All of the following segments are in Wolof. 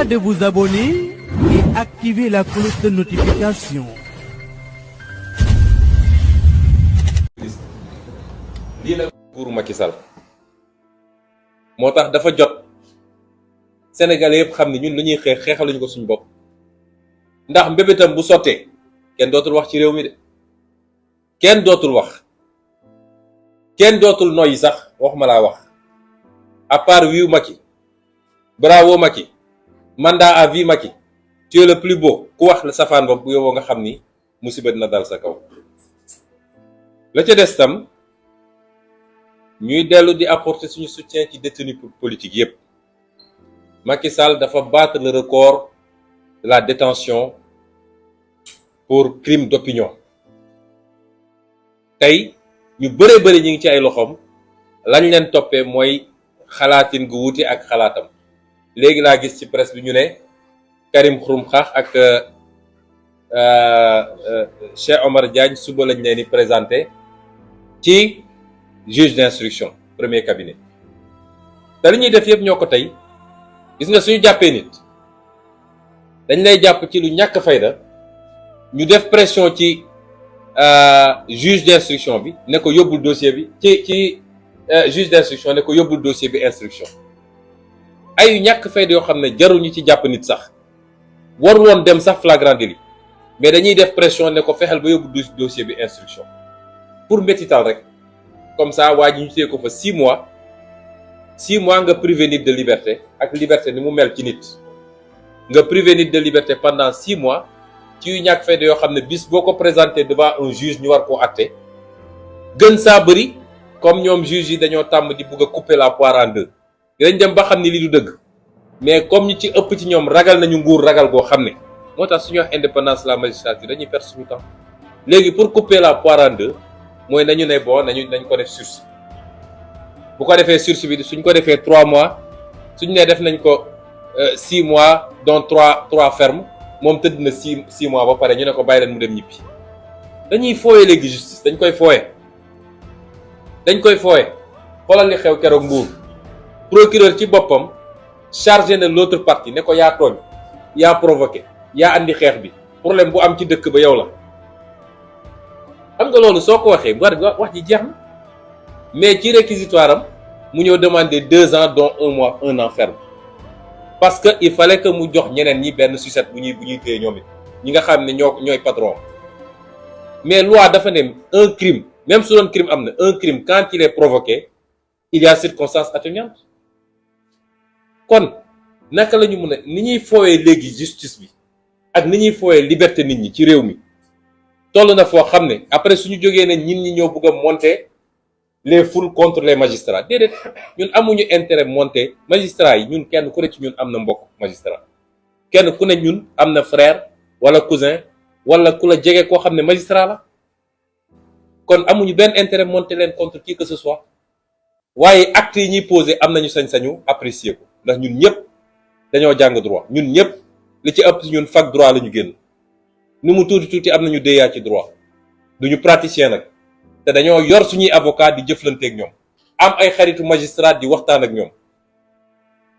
pas de vous abonner et activer la cloche de notification. lii la nguuru Macky Sall moo tax dafa jot Sénégalais yëpp xam ne ñun lu ñuy xeexaluñu ko suñu bopp ndax mbébétam bu sottee kenn dootul wax ci réew mi de kenn dootul wax kenn dootul noyyi sax waxuma laa wax à part wiiw Macky bravo Macky mandat à vie Macky tu es le plus beau ku wax la safaan bopp bu yowoo nga xam ni musiba dina dal sa kaw. la ca des tam ñuy dellu di apporter suñu soutien ci détenus politique yépp. Macky Sall dafa battre le record de la détention pour crime d'opinion tey ñu bëri ñu ngi ci ay loxoom lañ leen toppee mooy xalaatin gu wuute ak xalaatam. léegi laa gis ci presse bi ñu ne Karim Xurum Xax ak Cheikh Omar Diagne suba lañ leen di présenté ci juge d'instruction premier cabinet te li ñuy def yëpp ñoo ko tey gis nga suñu jàppee nit dañ lay jàpp ci lu ñàkk fayda ñu def pression ci juge d'instruction bi ne ko yóbbul dossier bi ci juge d'instruction ne ko yóbbul dossier bi instruction ay yu ñàkk fayda yoo xam ne jarul ñu ci jàpp nit sax warul woon dem sax flagrant délit mais dañuy def pression ne ko fexeel ba yóbbu dossier bi instruction pour métital rek comme ça waa ji ñu téye ko fa 6 mois 6 mois nga privé nit de liberté ak liberté ni mu mel ci nit nga privé nit de liberté pendant 6 mois ci yu ñàkk fayda yoo xam ne bis boo ko présenté devant un juge ñu war koo àtte gën saa bëri comme ñoom juge yi dañoo tàmm di bugg a couper la poire en deux dañ dem ba xam ni lii du dëgg mais comme ñu ci ëpp ci ñoom ragal nañu nguur ragal goo xam ne moo tax suñu wax indépendance de la magistrature dañuy perdre suñu temps léegi pour couper la poire en deux mooy nañu ne bon nañ ko def sursis bu ko defee sursis bi suñ ko defee 3 mois suñ ne def nañ ko 6 mois dont 3 ferme moom tëdd na 6 mois ba pare ñu ne ko bàyyi leen mu dem ñibbi dañuy fooye léegi justice dañ koy fooye xoolal li xew keroog Mbuur procureur ci boppam chargé na l'autre partie ne ko yaa tooñ yaa provoqué yaa andi xeex bi problème bu am ci dëkk ba yow la xam nga loolu soo ko waxee wax ji jeex na mais ci réquisitoire am mu ñëw demander 2 ans dont 1 an ferme parce que il fallait que mu jox ñeneen ñi benn sucette bu ñuy téye ñoom it ñi nga xam ne ñooy patron mais loi dafa ne un crime même su doon crime am na un crime quand il est provoqué il y a circonstance atténuante kon naka la ñu mën a ni ñuy fooyee léegi justice bi ak ni ñuy fooyee liberté nit ñi ci réew mi toll na foo xam ne après suñu jógee ne ñi ñoo bëgg a monter les foules contre les magistrats déedéet ñun amuñu intérêt monter magistrats yi ñun kenn ku ne ci ñun am na mbokk magistrat kenn ku ne ñun am na frère wala cousin wala ku la jege koo xam ne magistrat la kon amuñu benn intérêt monter leen contre qui que ce soit waaye actes yi ñuy poser am nañu sañ-sañu apprécier ko ndax ñun ñëpp dañoo jàng droit ñun ñëpp li ci ëpp ñun fac droit la ñu génn ni mu tuuti am nañu déyaa ci droit duñu praticien nag te dañoo yor suñuy avocat di jëflanteeg ñoom am ay xaritu magistrat di waxtaan ak ñoom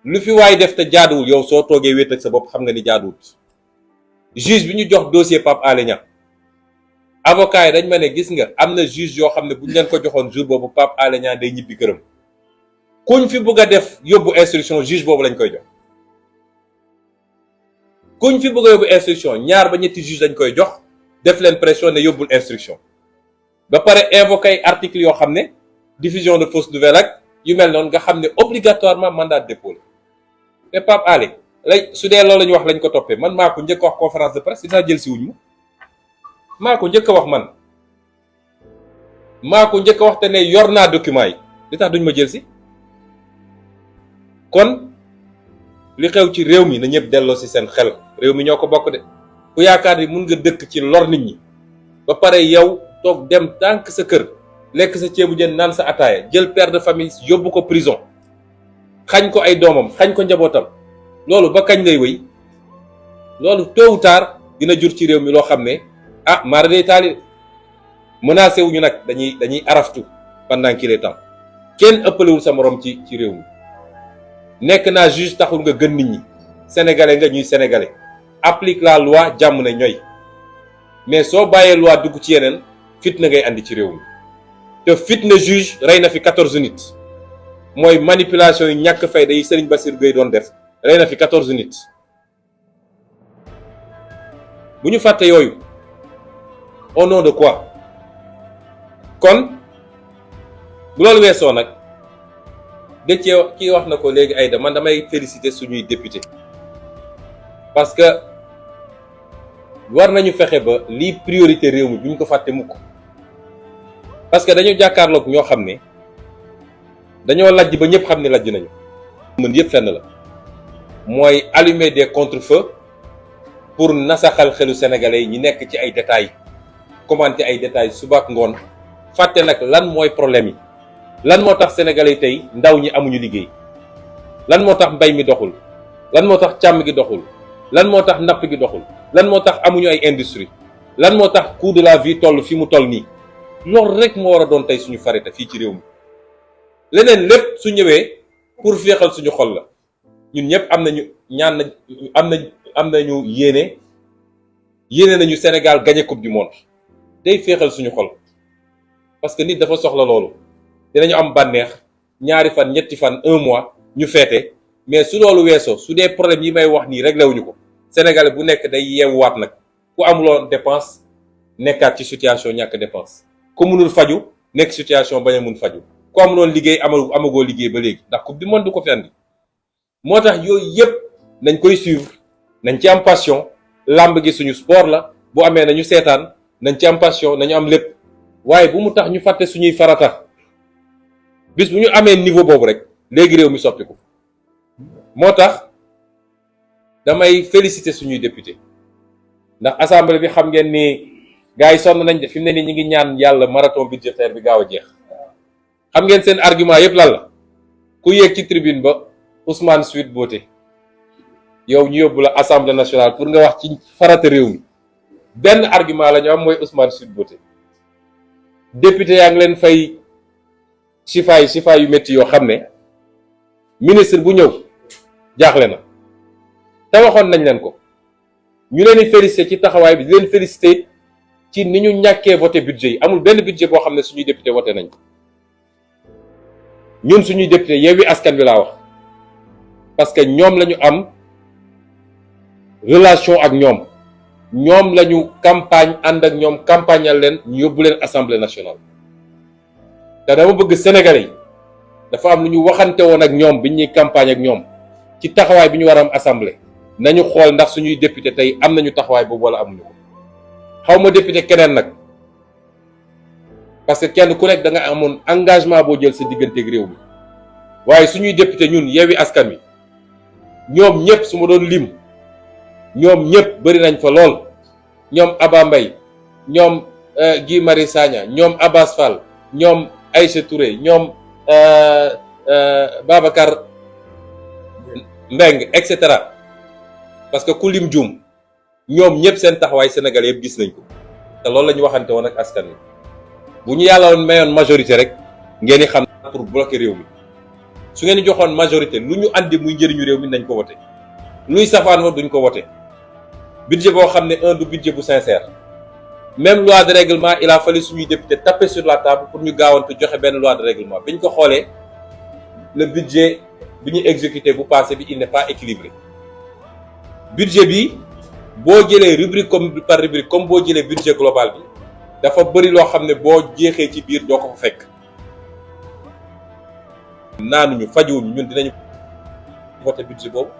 lu fi waay def te jaaduwul yow soo toogee wéet ak sa bopp xam nga ni jaaduwul juge bi ñu jox dossier Pape Alé Niang avocat yi dañ ma ne gis nga am na juge yoo xam ne bu ñu leen ko joxoon jour boobu Pape Alé Niang day ñibbi këram kuñ fi bëgg a def yóbbu instruction juge boobu lañ koy jox kuñ fi bëgg a yóbbu instruction 2 ba 3 juge lañ koy jox def leen pression ne yóbbul instruction ba pare invoqué ay articles yoo xam ne diffusion de fausses nouvelles ak yu mel noonu nga xam ne obligatoirement mandat de dépôt te Pape Alé su dee loolu la ñu wax lañ ko toppee man maa ko njëkk a wax conférence de presse dinaa jël si wuñ ma maa ko njëkk a wax man maa ko njëkk a wax te ne yor naa document yi li tax duñ ma jël si kon li xew ci réew mi na ñëpp delloo si seen xel réew mi ñoo ko bokk de ku yaakaar ni mun nga dëkk ci lor nit ñi ba pare yow toog dem tànk sa kër lekk sa ceebu jën naan sa ataaya jël père de famille yóbbu ko prison xañ ko ay doomam xañ ko njabootam loolu ba kañ lay wéy loolu tôt ou tard dina jur ci réew mi loo xam ne mara day taali menacé wuñu nag dañuy araftu pendant qu'il est temps kenn ëppalewul sa morom ci réew mi nekk naa juge taxul nga gën nit ñi sénégalais nga ñuy sénégalais applique la loi jàmm ne ñooy mais soo bàyyee loi dugg ci yeneen fitna ngay andi ci réew mi te fitna juge rey na fi 14 nit mooy manipulation yu ñàkk fayda yi Serigne Bassirou Gueye doon def rey na fi 14 nit bu ñu fàtte yooyu au nom de quoi kon bu loolu weesoo nag Déthié kii wax na ko léegi Aïda man damay féliciter suñuy député parce que war nañu fexe ba lii priorité réew mi bu ñu ko fàtte mukk parce que dañu jàkkaarloog ñoo xam ne dañoo lajj ba ñëpp xam ne lajj nañu mën yëpp fenn la mooy allumer des contre-feux pour nasaxal xelu sénégalais yi ñi nekk ci ay détails commenter ay détails suba ak ngoon fàtte nag lan mooy problème yi lan moo tax sénégalais yi tey ndaw ñi amuñu liggéey lan moo tax mbay mi doxul lan moo tax càmm gi doxul lan moo tax napp gi doxul lan moo tax amuñu ay industrie lan moo tax coût de la vie toll fi mu toll nii loolu rek moo war a doon tey suñu farita fii ci réew mi leneen lépp su ñëwee pour féexal suñu xol la ñun ñëpp am nañu am nañu yéene nañu Sénégal gagné coupe du monde day féexal suñu xol parce que nit dafa soxla loolu dinañu am bànneex ñaari fan ñetti fan un mois ñu feete mais su loolu weesoo su dee problème yi may wax nii réglé wuñu ko Sénégalais bu nekk day yeewuwaat nag ku amuloon dépense nekkaat ci situation ñàkk dépense ku mënul faju nekk situation bañ a mun faju ku amuloon liggéey amagoo liggéey ba léegi ndax coupe du monde du ko fi andi moo tax yooyu yëpp nañ koy suivre nañ ci am passion làmb gi suñu sport la bu amee nañu seetaan nañ ci am passion nañu am lépp waaye bu mu tax ñu fàtte suñuy farata bis bu ñu amee niveau boobu rek léegi réew mi soppiku moo tax damay féliciter suñuy député ndax assemblée bi xam ngeen ni gars yi sonn nañ de fi mu ne nii ñu ngi ñaan yàlla marathon budgétaire bi gaaw a jeex xam ngeen seen argument yëpp lan la ku yéeg ci tribune ba Ousmane Sweet Beauté yow ñu yóbbu la assemblée nationale pour nga wax ci farata réew mi benn argument la ñu am mooy Ousmane Sweet Beauté député yaa ngi leen fay sifaay yu métti yoo xam ne ministre bu ñëw jaaxle na te waxoon nañ leen ko ñu leen di félicité ci taxawaay bi di leen félicité ci ni ñu ñàkkee voté budget yi amul benn budget boo xam ne suñuy député voté nañ ko ñun suñuy député Yewwi Askan Wi laa wax parce que ñoom la ñu am relation ak ñoom la ñu campagne ànd ak ñoom campagnal leen ñu yóbbu leen assemblée nationale te dama bëgg Sénégalais yi dafa am lu ñu waxante woon ak ñoom bi ñuy campagne ak ñoom ci taxawaay bi ñu war a am assemblée nañu xool ndax suñuy député tey am nañu taxawaay boobu wala amuñu ko xaw ma député keneen nag parce que kenn ku nekk da nga amoon engagement boo jël sa digganteeg réew mi waaye suñuy député ñun Yewwi Askan Wi ñoom ñëpp su ma doon lim ñoom ñëpp bëri nañ fa lool ñoom Aba Mbaye ñoom Guy Marius Sagna ñoom Abass Fall ñoom Aïcha Touré ñoom Babacar Mbeng et cetera parce que ku lim juum ñoom ñëpp seen taxawaay Sénégal yëpp gis nañ ko te loolu la ñu waxante woon ak askan wi bu ñu yàlla woon mayoon majorité rek ngeen di xam pour bloquer réew mi su ngeen di joxoon majorité lu ñu andi muy njëriñu réew mi nañ ko wote luy safaan wa duñ ko wote budget boo xam ne du budget bu sincère même loi de règlement il a fallu suñuy député taper sur la table pour ñu gaawantu joxe benn loi de règlement bi ñu ko xoolee le budget bi ñu exécuté bu passé bi il n'est pas équilibré budget bi boo jëlee rubrique par rubrique comme boo jëlee budget global bi dafa bëri loo xam ne boo jeexee ci biir doo ko fa fekk naanuñu fajuwuñu ñun dinañu voté budget boobu.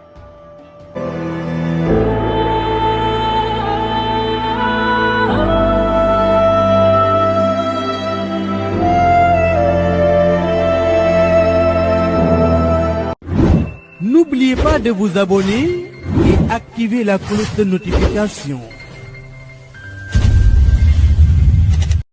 N'oubliez pas de vous abonner et activer la cloche de notification.